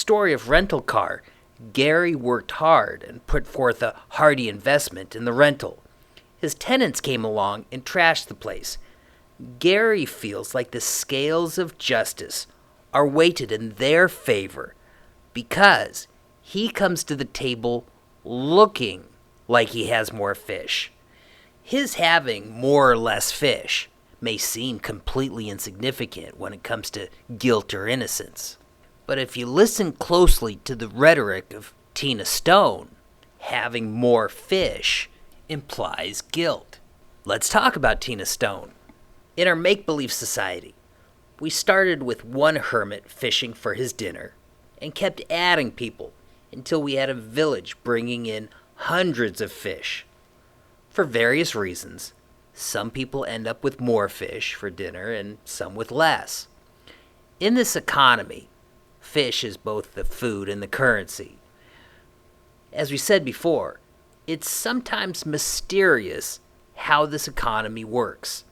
story of rental car, Gary worked hard and put forth a hearty investment in the rental. His tenants came along and trashed the place. Gary feels like the scales of justice are weighted in their favor because he comes to the table looking like he has more fish. His having more or less fish may seem completely insignificant when it comes to guilt or innocence. But if you listen closely to the rhetoric of Tina Stone, having more fish implies guilt. Let's talk about Tina Stone. In our make-believe society, we started with one hermit fishing for his dinner and kept adding people until we had a village bringing in hundreds of fish. For various reasons, some people end up with more fish for dinner and some with less. In this economy, fish is both the food and the currency. As we said before, it's sometimes mysterious how this economy works.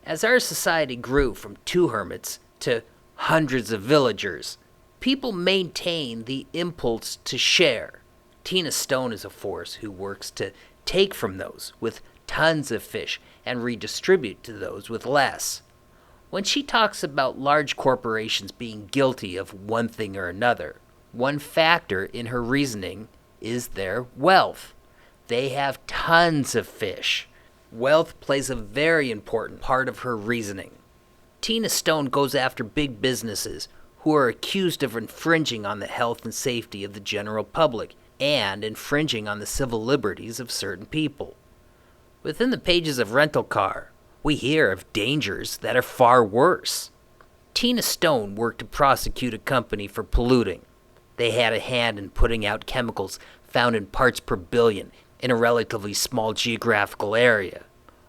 As our society grew from 2 hermits to hundreds of villagers, people maintain the impulse to share. Tina Stone is a force who works to take from those with tons of fish and redistribute to those with less. When she talks about large corporations being guilty of one thing or another, one factor in her reasoning is their wealth. They have tons of fish. Wealth plays a very important part of her reasoning. Tina Stone goes after big businesses who are accused of infringing on the health and safety of the general public and infringing on the civil liberties of certain people. Within the pages of Rental Car, we hear of dangers that are far worse. Tina Stone worked to prosecute a company for polluting. They had a hand in putting out chemicals found in parts per billion in a relatively small geographical area.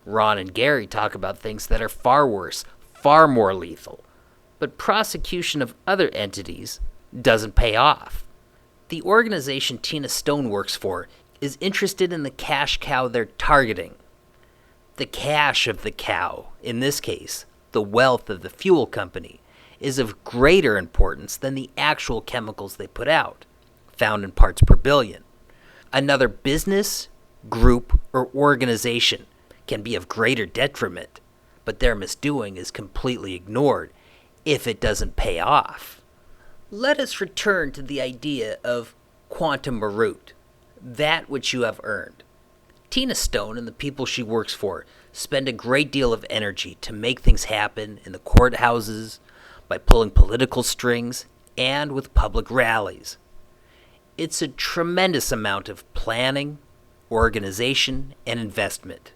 Ron and Gary talk about things that are far worse, far more lethal. But prosecution of other entities doesn't pay off. The organization Tina Stone works for is interested in the cash cow they're targeting. The cash of the cow, in this case, the wealth of the fuel company, is of greater importance than the actual chemicals they put out, found in parts per billion. Another business, group, or organization can be of greater detriment, but their misdoing is completely ignored if it doesn't pay off. Let us return to the idea of quantum merit, that which you have earned. Tina Stone and the people she works for spend a great deal of energy to make things happen in the courthouses, by pulling political strings, and with public rallies. It's a tremendous amount of planning, organization, and investment.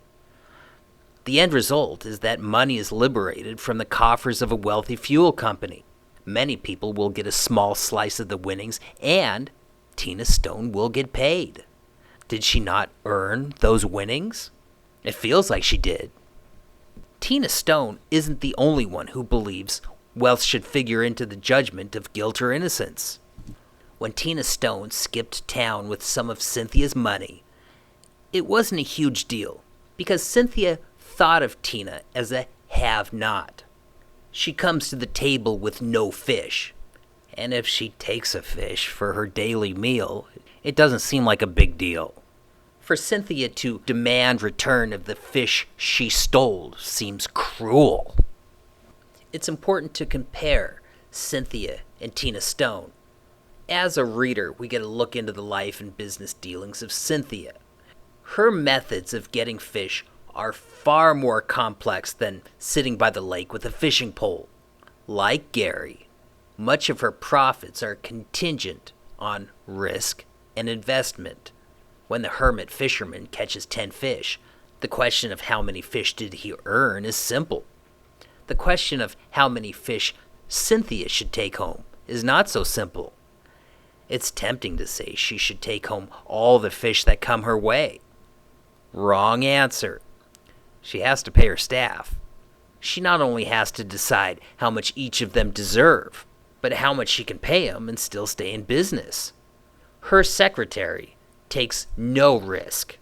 The end result is that money is liberated from the coffers of a wealthy fuel company. Many people will get a small slice of the winnings, and Tina Stone will get paid. Did she not earn those winnings? It feels like she did. Tina Stone isn't the only one who believes wealth should figure into the judgment of guilt or innocence. When Tina Stone skipped town with some of Cynthia's money, it wasn't a huge deal because Cynthia thought of Tina as a have-not. She comes to the table with no fish, and if she takes a fish for her daily meal, it doesn't seem like a big deal. For Cynthia to demand return of the fish she stole seems cruel. It's important to compare Cynthia and Tina Stone. As a reader, we get a look into the life and business dealings of Cynthia. Her methods of getting fish are far more complex than sitting by the lake with a fishing pole. Like Gary, much of her profits are contingent on risk and investment. When the hermit fisherman catches 10 fish, the question of how many fish did he earn is simple. The question of how many fish Cynthia should take home is not so simple. It's tempting to say she should take home all the fish that come her way. Wrong answer. She has to pay her staff. She not only has to decide how much each of them deserve, but how much she can pay them and still stay in business. Her secretary takes no risk.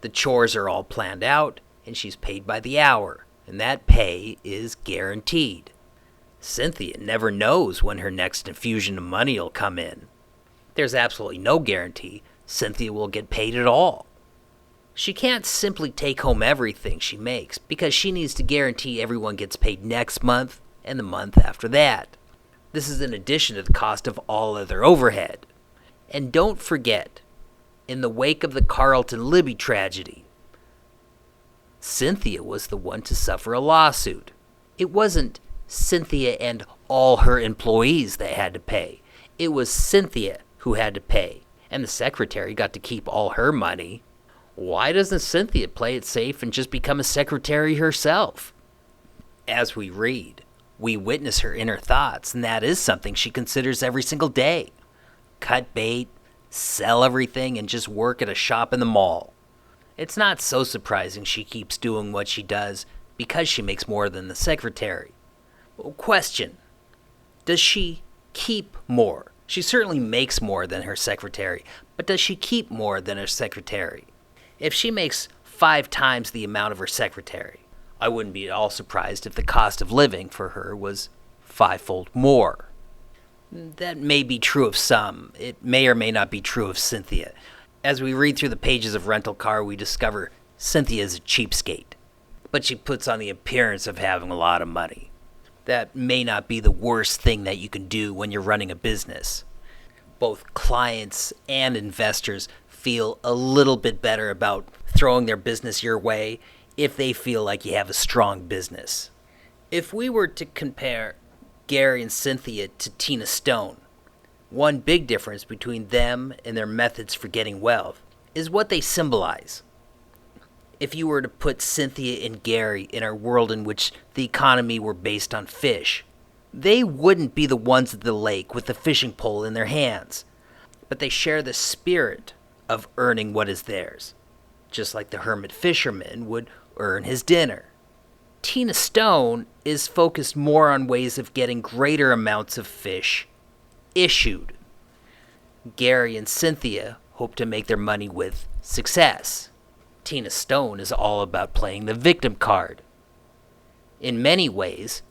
The chores are all planned out, and she's paid by the hour, and that pay is guaranteed. Cynthia never knows when her next infusion of money will come in. There's absolutely no guarantee Cynthia will get paid at all. She can't simply take home everything she makes because she needs to guarantee everyone gets paid next month and the month after that. This is in addition to the cost of all other overhead. And don't forget, in the wake of the Carlton Libby tragedy, Cynthia was the one to suffer a lawsuit. It wasn't Cynthia and all her employees that had to pay. It was Cynthia who had to pay, and the secretary got to keep all her money. Why doesn't Cynthia play it safe and just become a secretary herself? As we read, we witness her inner thoughts, and that is something she considers every single day. Cut bait, sell everything, and just work at a shop in the mall. It's not so surprising she keeps doing what she does because she makes more than the secretary. Question: does she keep more? She certainly makes more than her secretary, but does she keep more than her secretary? If she makes 5 times the amount of her secretary, I wouldn't be at all surprised if the cost of living for her was 5-fold more. That may be true of some. It may or may not be true of Cynthia. As we read through the pages of Rental Car, we discover Cynthia is a cheapskate, but she puts on the appearance of having a lot of money. That may not be the worst thing that you can do when you're running a business. Both clients and investors feel a little bit better about throwing their business your way if they feel like you have a strong business. If we were to compare Gary and Cynthia to Tina Stone, one big difference between them and their methods for getting wealth is what they symbolize. If you were to put Cynthia and Gary in a world in which the economy were based on fish, they wouldn't be the ones at the lake with the fishing pole in their hands, but they share the spirit of earning what is theirs, just like the hermit fisherman would earn his dinner. Tina Stone is focused more on ways of getting greater amounts of fish issued. Gary and Cynthia hope to make their money with success. Tina Stone is all about playing the victim card. In many ways,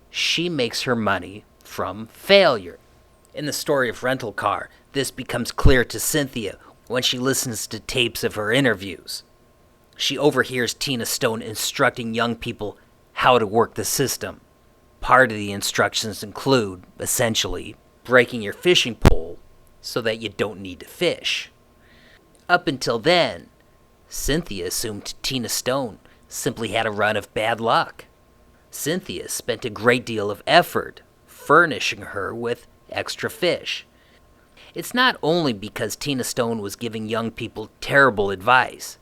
she makes her money from failure. In the story of Rental Car, this becomes clear to Cynthia when she listens to tapes of her interviews. She overhears Tina Stone instructing young people how to work the system. Part of the instructions include, essentially, breaking your fishing pole so that you don't need to fish. Up until then, Cynthia assumed Tina Stone simply had a run of bad luck. Cynthia spent a great deal of effort furnishing her with extra fish. It's not only because Tina Stone was giving young people terrible advice.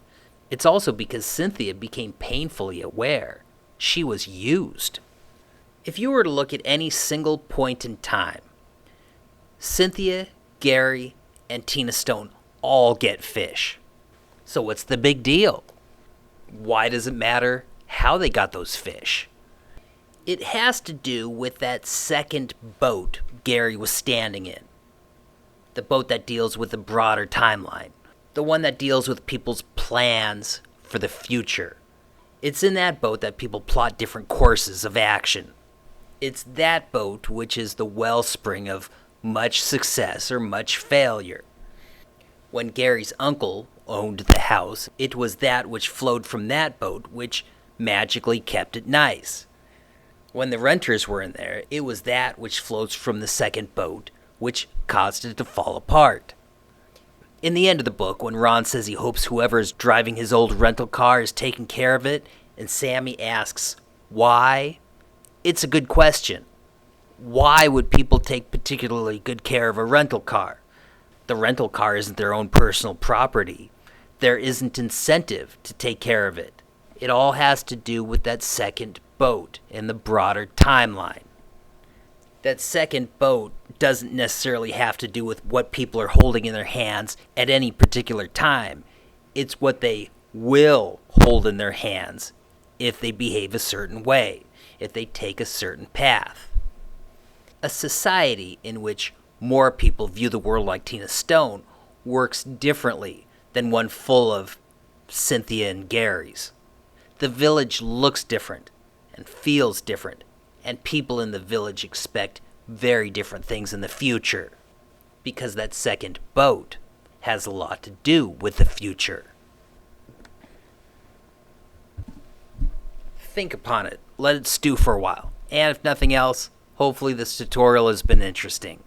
It's also because Cynthia became painfully aware she was used. If you were to look at any single point in time, Cynthia, Gary, and Tina Stone all get fish. So what's the big deal? Why does it matter how they got those fish? It has to do with that second boat Gary was standing in. The boat that deals with the broader timeline. The one that deals with people's plans for the future. It's in that boat that people plot different courses of action. It's that boat which is the wellspring of much success or much failure. When Gary's uncle owned the house, it was that which flowed from that boat which magically kept it nice. When the renters were in there, it was that which floats from the second boat which caused it to fall apart. In the end of the book, when Ron says he hopes whoever is driving his old rental car is taking care of it, and Sammy asks, why? It's a good question. Why would people take particularly good care of a rental car? The rental car isn't their own personal property. There isn't incentive to take care of it. It all has to do with that second boat in the broader timeline. That second boat doesn't necessarily have to do with what people are holding in their hands at any particular time. It's what they will hold in their hands if they behave a certain way, if they take a certain path. A society in which more people view the world like Tina Stone works differently than one full of Cynthia and Gary's. The village looks different and feels different And people in the village expect very different things in the future, because that second boat has a lot to do with the future. Think upon it, let it stew for a while, and if nothing else, hopefully this tutorial has been interesting.